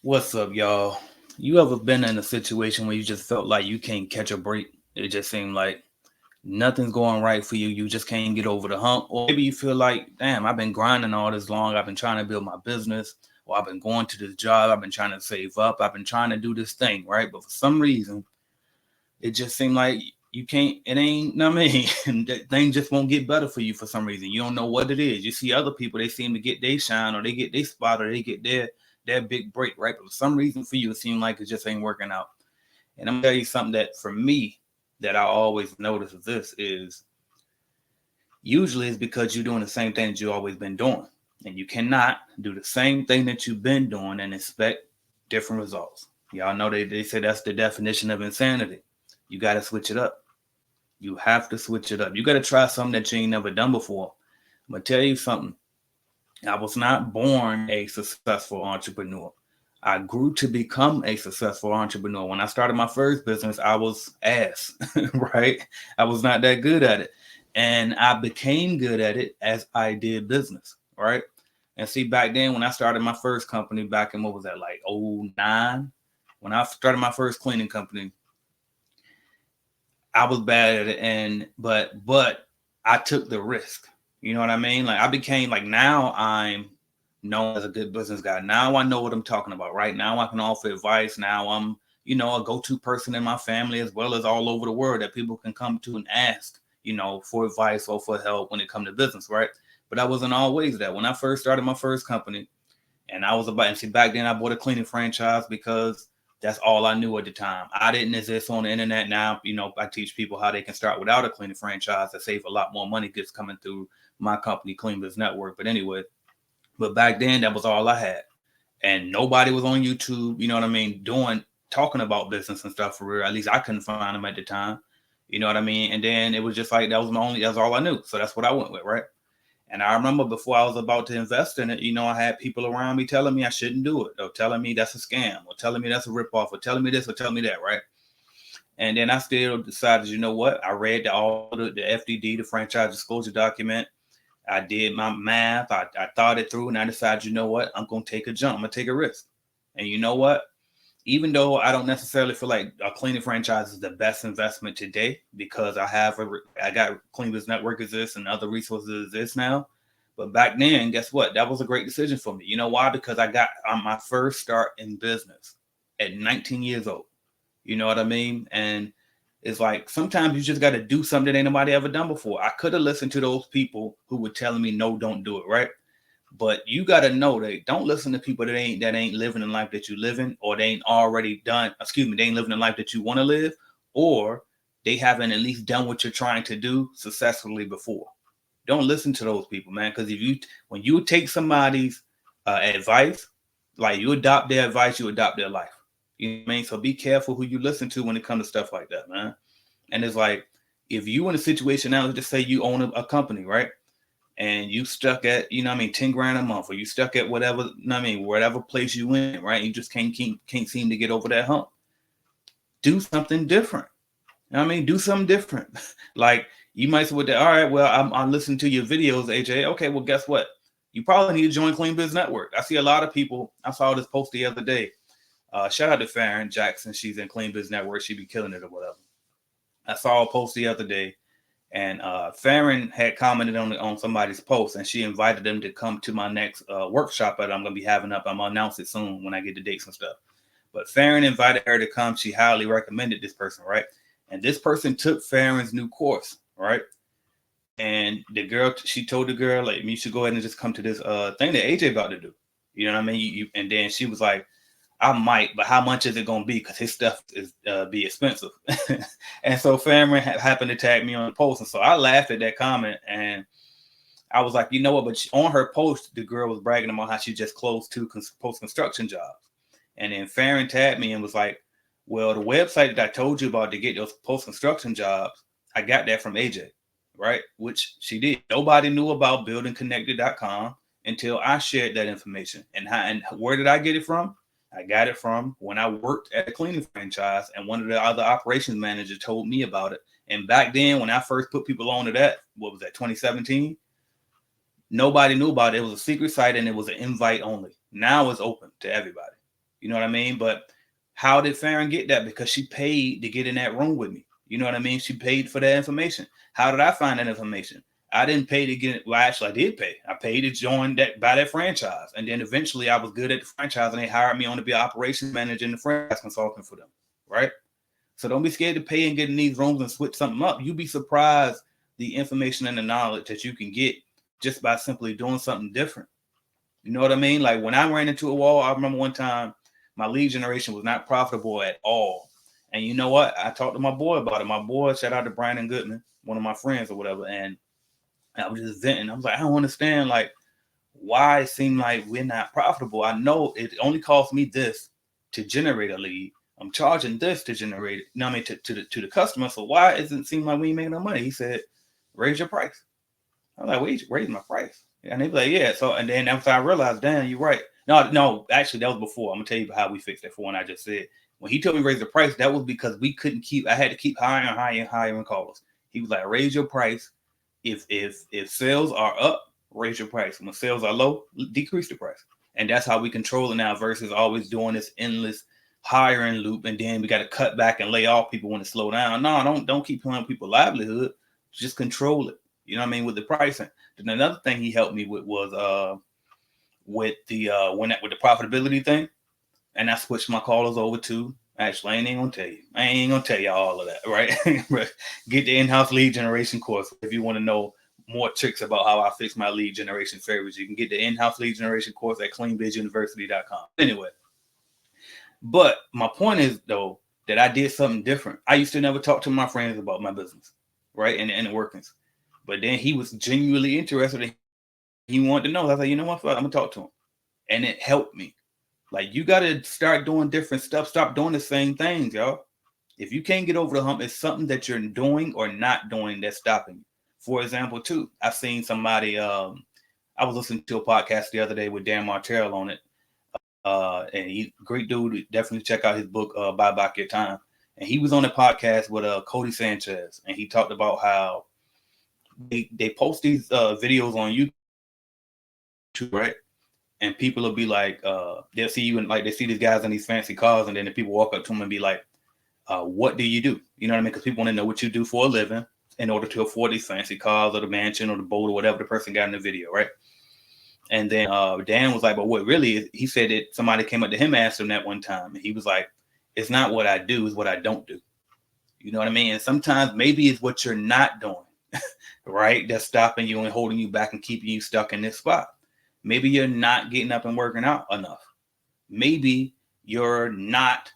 What's up, y'all? You ever been in a situation where you just felt like you can't catch a break? It just seemed like nothing's going right for you. You just can't get over the hump. Or maybe you feel like, damn, I've been grinding all this long. I've been trying to build my business, or I've been going to this job. I've been trying to save up. I've been trying to do this thing, right? But for some reason, it just seemed like you can't, it ain't, know what I mean? And that thing just won't get better for you for some reason. You don't know what it is. You see other people, they seem to get their shine or they get their spot or they get their big break, right? But for some reason for you, it seemed like it just ain't working out. And I'm gonna tell you something that for me, that I always notice of this is usually it's because you're doing the same thing that you've always been doing. And you cannot do the same thing that you've been doing and expect different results. Y'all know they say that's the definition of insanity. You got to switch it up. You have to switch it up. You got to try something that you ain't never done before. I'm going to tell you something. I was not born a successful entrepreneur. I grew to become a successful entrepreneur. When I started my first business, I was ass, right? I was not that good at it. And I became good at it as I did business, right? And see, back then when I started my first company back in what was that, like '09? When I started my first cleaning company, I was bad at it, and but I took the risk. You know what I mean? Like I became like now I'm known as a good business guy. Now I know what I'm talking about. Right now I can offer advice. Now I'm a go-to person in my family as well as all over the world that people can come to and ask for advice or for help when it comes to business, right? But I wasn't always that. When I first started my first company, and I was about, and see, back then I bought a cleaning franchise because that's all I knew at the time. I didn't exist on the internet. Now, I teach people how they can start without a cleaning franchise to save a lot more money just coming through my company, Clean Biz Network. But anyway, but back then that was all I had. And nobody was on YouTube, you know what I mean, talking about business and stuff for real. At least I couldn't find them at the time. You know what I mean? And then it was just like that's all I knew. So that's what I went with, right? And I remember before I was about to invest in it, I had people around me telling me I shouldn't do it, or telling me that's a scam, or telling me that's a ripoff, or telling me this, or telling me that, right? And then I still decided, you know what? I read all the FDD, the franchise disclosure document. I did my math. I thought it through, and I decided, you know what? I'm going to take a jump. I'm going to take a risk. And you know what? Even though I don't necessarily feel like a cleaning franchise is the best investment today because I got Clean Biz Network exists and other resources exist now. But back then, guess what? That was a great decision for me. You know why? Because I got on my first start in business at 19 years old. You know what I mean? And it's like sometimes you just got to do something that ain't nobody ever done before. I could have listened to those people who were telling me no, don't do it, right? But you got to know that don't listen to people that ain't living the life that you living, or they ain't already done. Excuse me, they ain't living the life that you want to live, or they haven't at least done what you're trying to do successfully before. Don't listen to those people, man. Because when you take somebody's advice, like you adopt their advice, you adopt their life. You know what I mean? So be careful who you listen to when it comes to stuff like that, man. And it's like if you in a situation now, let's just say you own a company, right? And you stuck at, 10 grand a month, or you stuck at whatever, whatever place you in, right? You just can't seem to get over that hump. Do something different. You know what I mean? Do something different. Like you might say, well, all right, well, I'm listening to your videos, AJ. Okay, well, guess what? You probably need to join Clean Biz Network. I see a lot of people. I saw this post the other day. Shout out to Farron Jackson. She's in Clean Biz Network. She be killing it or whatever. I saw a post the other day, and Farron had commented on somebody's post, and she invited them to come to my next workshop that I'm going to be having up. I'm going to announce it soon when I get the dates and stuff. But Farron invited her to come. She highly recommended this person, right? And this person took Farron's new course, right? And the girl, she told the girl, like, you should go ahead and just come to this thing that AJ about to do. You know what I mean? And then she was like, I might, but how much is it gonna be? Because his stuff is be expensive. And so Farron happened to tag me on the post, and so I laughed at that comment, and I was like, you know what? But on her post, the girl was bragging about how she just closed 2 post construction jobs, and then Farron tagged me and was like, well, the website that I told you about to get those post construction jobs, I got that from AJ, right? Which she did. Nobody knew about buildingconnected.com until I shared that information. And where did I get it from? I got it from when I worked at a cleaning franchise, and one of the other operations managers told me about it. And back then, when I first put people onto that, what was that, 2017? Nobody knew about it. It was a secret site and it was an invite only. Now it's open to everybody. You know what I mean? But how did Farron get that? Because she paid to get in that room with me. You know what I mean? She paid for that information. How did I find that information? I didn't pay to get it. Well, actually, I did pay. I paid to join buy that franchise. And then eventually I was good at the franchise and they hired me on to be an operations manager and the franchise consultant for them. Right? So don't be scared to pay and get in these rooms and switch something up. You'll be surprised the information and the knowledge that you can get just by simply doing something different. You know what I mean? Like when I ran into a wall, I remember one time my lead generation was not profitable at all. And you know what? I talked to my boy about it. My boy, shout out to Brandon Goodman, one of my friends or whatever. And I was just venting. I was like, I don't understand like why it seemed like we're not profitable. I know it only costs me this to generate a lead. I'm charging this to generate it. You know what I mean? To the customer. So why doesn't it seem like we ain't making no money? He said, raise your price. I was like, wait, raise my price. And they be like, yeah. So, and then after I realized, damn, you're right. No, actually, that was before. I'm gonna tell you how we fixed that for when I just said. When he told me to raise the price, that was because we couldn't keep, I had to keep hiring callers. He was like, raise your price. If sales are up, raise your price. When sales are low, decrease the price. And that's how we control it now versus always doing this endless hiring loop. And then we got to cut back and lay off people when it slow down. No, don't keep paying people livelihood. Just control it. You know what I mean? With the pricing. Then another thing he helped me with was with the profitability thing. And I switched my callers over to, actually, I ain't gonna tell you. I ain't gonna tell you all of that, right? Get the in-house lead generation course. If you want to know more tricks about how I fix my lead generation favorites, you can get the in-house lead generation course at cleanbizuniversity.com. Anyway, but my point is, though, that I did something different. I used to never talk to my friends about my business, right? And the workings. But then he was genuinely interested. He wanted to know. I was like, you know what? I'm going to talk to him. And it helped me. Like, you got to start doing different stuff. Stop doing the same things, y'all. If you can't get over the hump, it's something that you're doing or not doing that's stopping you. For example, too, I've seen somebody, I was listening to a podcast the other day with Dan Martell on it. And he's a great dude. Definitely check out his book, Buy Back Your Time. And he was on a podcast with Cody Sanchez. And he talked about how they post these videos on YouTube, right? And people will be like, they'll see you and like they see these guys in these fancy cars, and then the people walk up to them and be like, what do you do? You know what I mean? Because people want to know what you do for a living in order to afford these fancy cars or the mansion or the boat or whatever the person got in the video, right? And then Dan was like, but what really is, he said that somebody came up to him and asked him that one time. And he was like, it's not what I do, it's what I don't do. You know what I mean? And sometimes maybe it's what you're not doing, right? That's stopping you and holding you back and keeping you stuck in this spot. Maybe you're not getting up and working out enough. Maybe you're not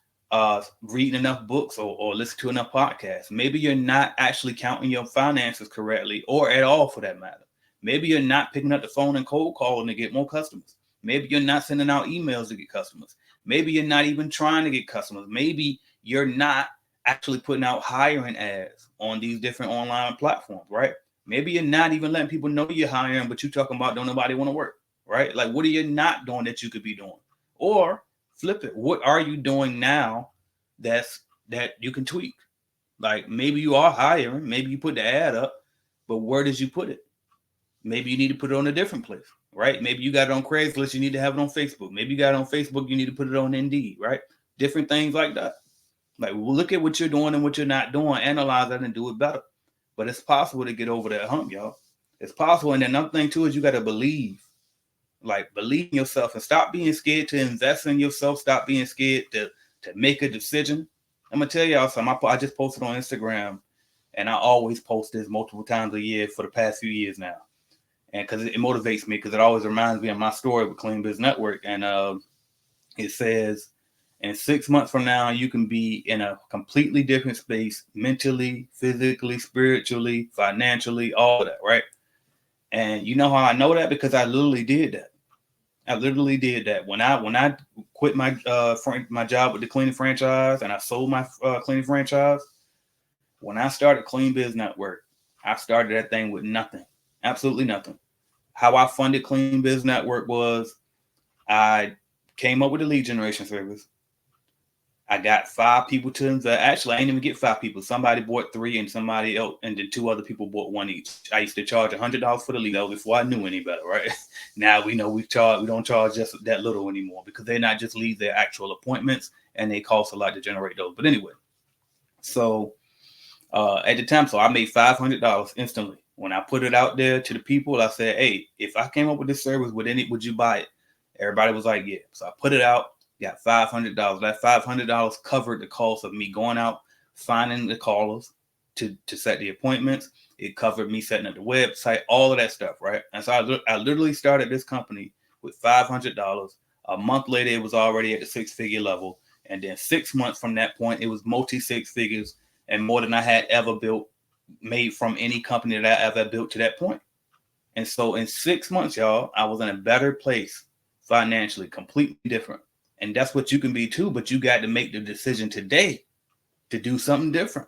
reading enough books or listening to enough podcasts. Maybe you're not actually counting your finances correctly or at all for that matter. Maybe you're not picking up the phone and cold calling to get more customers. Maybe you're not sending out emails to get customers. Maybe you're not even trying to get customers. Maybe you're not actually putting out hiring ads on these different online platforms, right? Maybe you're not even letting people know you're hiring, but you're talking about don't nobody want to work. Right? Like, what are you not doing that you could be doing? Or flip it. What are you doing now that you can tweak? Like, maybe you are hiring, maybe you put the ad up, but where did you put it? Maybe you need to put it on a different place, right? Maybe you got it on Craigslist, you need to have it on Facebook. Maybe you got it on Facebook, you need to put it on Indeed, right? Different things like that. Like, well, look at what you're doing and what you're not doing, analyze that and do it better. But it's possible to get over that hump, y'all. It's possible. And then another thing too is you got to believe. Like, believe in yourself and stop being scared to invest in yourself. Stop being scared to make a decision. I'm gonna tell y'all something. I just posted on Instagram, and I always post this multiple times a year for the past few years now, and because it motivates me, because it always reminds me of my story with Clean Biz Network. And it says, in 6 months from now, you can be in a completely different space, mentally, physically, spiritually, financially, all of that, right? And you know how I know that? Because I literally did that. I literally did that when I quit my my job with the cleaning franchise and I sold my cleaning franchise. When I started Clean Biz Network, I started that thing with nothing, absolutely nothing. How I funded Clean Biz Network was I came up with a lead generation service. I got 5 people to invest. Actually, I didn't even get 5 people. Somebody bought 3 and somebody else, and then 2 other people bought 1 each. I used to charge $100 for the lead. That was before I knew any better, right? Now we know we don't charge just that little anymore because they're not just leads, they're actual appointments and they cost a lot to generate those. But anyway, so at the time, so I made $500 instantly. When I put it out there to the people, I said, hey, if I came up with this service, would you buy it? Everybody was like, yeah. So I put it out, got $500. That $500 covered the cost of me going out, finding the callers to set the appointments. It covered me setting up the website, all of that stuff, right? And so I literally started this company with $500. A month later, it was already at the 6-figure level. And then 6 months from that point, it was multi-6 figures and more than I had ever made from any company that I ever built to that point. And so in 6 months, y'all, I was in a better place financially, completely different. And that's what you can be too, but you got to make the decision today to do something different.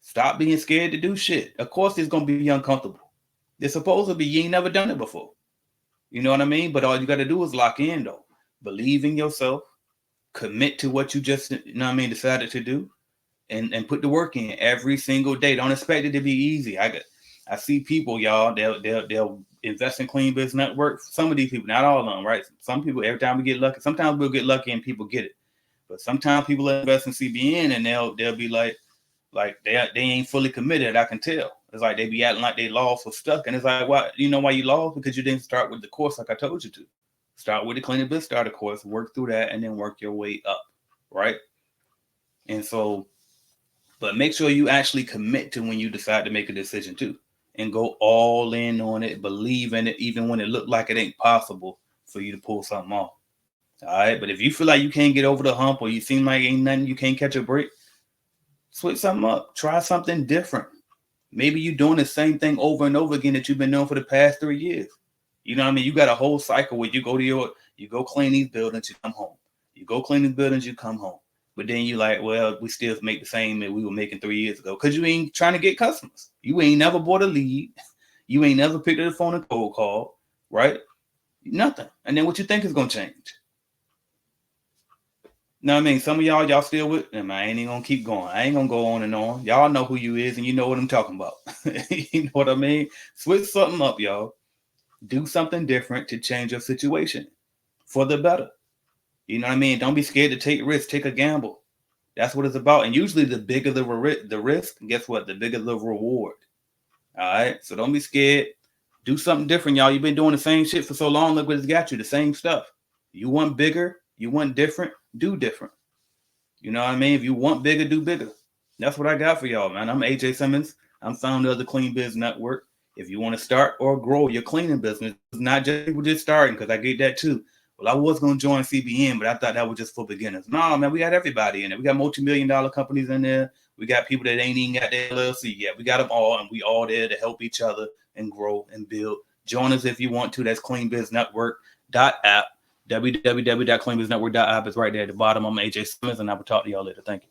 Stop being scared to do shit. Of course, it's going to be uncomfortable. It's supposed to be, you ain't never done it before. You know what I mean? But all you got to do is lock in though. Believe in yourself, commit to what you just, decided to do. And put the work in every single day. Don't expect it to be easy. I see people, y'all, they'll invest in Clean Biz Network. Some of these people, not all of them, right? Some people, every time we get lucky, sometimes we'll get lucky and people get it. But sometimes people invest in CBN and they'll be like they ain't fully committed. I can tell. It's like they be acting like they lost or stuck. And it's like, why? You know why you lost? Because you didn't start with the course like I told you to. Start with the Clean Biz Starter course, work through that, and then work your way up, right? And so, but make sure you actually commit to when you decide to make a decision too, and go all in on it, believe in it, even when it looked like it ain't possible for you to pull something off. All right. But if you feel like you can't get over the hump or you seem like ain't nothing, you can't catch a break, switch something up, try something different. Maybe you're doing the same thing over and over again that you've been doing for the past 3 years. You know what I mean? You got a whole cycle where you go clean these buildings, you come home. You go clean these buildings, you come home. But then you like, well, we still make the same that we were making 3 years ago because you ain't trying to get customers. You ain't never bought a lead. You ain't never picked up the phone and cold call, right? Nothing. And then what you think is going to change? Know what I mean? Some of y'all still with them. I ain't even going to keep going. I ain't going to go on and on. Y'all know who you is and you know what I'm talking about. You know what I mean? Switch something up, y'all. Do something different to change your situation for the better. You know what I mean? Don't be scared to take risks. Take a gamble. That's what it's about. And usually the bigger the risk, guess what? The bigger the reward. All right? So don't be scared. Do something different, y'all. You've been doing the same shit for so long. Look what it's got you. The same stuff. You want bigger. You want different. Do different. You know what I mean? If you want bigger, do bigger. That's what I got for y'all, man. I'm AJ Simmons. I'm founder of the Clean Biz Network. If you want to start or grow your cleaning business, it's not just people just starting, because I get that too. Well, I was going to join CBN, but I thought that was just for beginners. No, man, we got everybody in there. We got multi-million-dollar companies in there. We got people that ain't even got their LLC yet. We got them all, and we all there to help each other and grow and build. Join us if you want to. That's cleanbiznetwork.app. www.cleanbiznetwork.app is right there at the bottom. I'm AJ Simmons, and I will talk to y'all later. Thank you.